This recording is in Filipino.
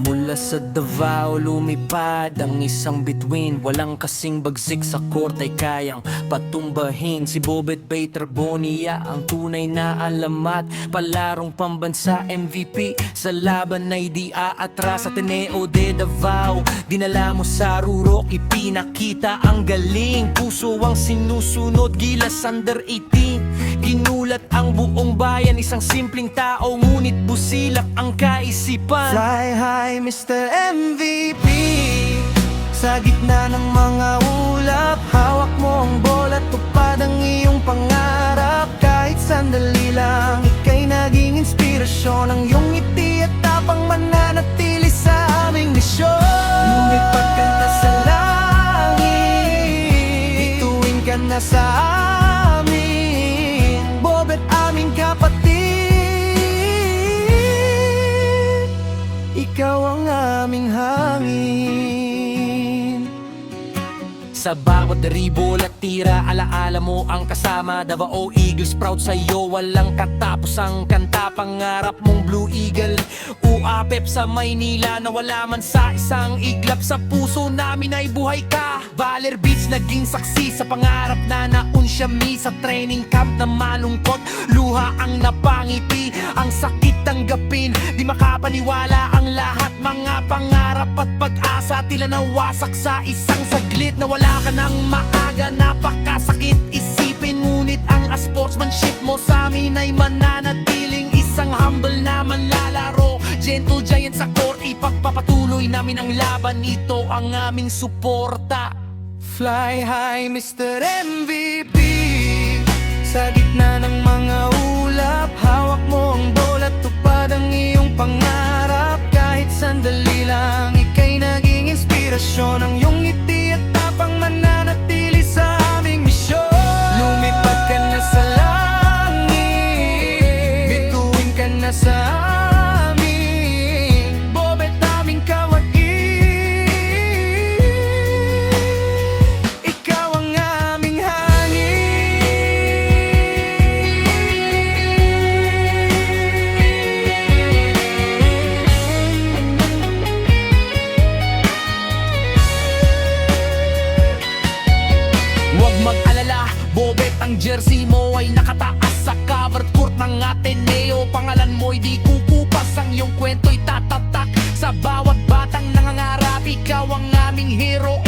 Mula sa Davao lumipad ang isang bituin, walang kasing bagsik sa court ay kayang patumbahin. Si Bobet Bater Bonilla ang tunay na alamat, palarong pambansa MVP, sa laban ay di aatras. Ateneo de Davao, dinala mo sa rurok, ipinakita ang galing. Puso ang sinusunod, gilas under 18. Ginulat ang buong bayan, isang simpleng tao ngunit busilak ang kaisipan. Fly high Mr. MVP, sa gitna ng mga ulap, hawak mo ang bola, tupad ang iyong pangarap. Kahit sandali lang, ika'y naging inspirasyon, ang iyong ngiti at tapang mananatili sa aming misyon. Lumipad ka na sa langit, bituin ka na sa amin, Bobet aming kapatid, ikaw ang aming hangin. Sa bawat deribol at tira, alaala mo ang kasama. Davao Eagles, proud sa'yo, walang katapos ang kanta. Pangarap mong Blue Eagle, uapep sa Maynila, nawala man sa isang iglap. Sa puso namin ay buhay ka. Baler Beach naging saksi sa pangarap na naunsyami. Sa training camp na malungkot, luha ang napangiti. Ang sakit tanggapin, di makapaniwala ang lahat. Mga pangarap at pag-asa, tila nawasak sa isang saglit. Nawala ka ng maaga, napakasakit isipin. Ngunit ang sportsmanship mo sa amin ay mananatiling isang humble na manlalaro. Gentle giant sa court, ipagpapatuloy namin ang laban. Ito ang aming suporta. Fly high Mr. MVP, sa gitna ng mga ulap, hawak mo ang bola, tupad ang iyong pangarap. Kahit sandali lang, ika'y naging inspirasyon, ang iyong ngiti at tapang mananatili sa aming misyon. Lumipad ka na sa langit, bituin ka na sa amin, Bobet aming kawagin, ikaw ang aming Huwag mag-alala, Bobet, ang jersey mo ay nakataas sa covered court ng Ateneo. Pangalan mo'y di kukupas, ang iyong kwento'y tatatak sa bawat batang nangangarap. Ikaw ang aming hero.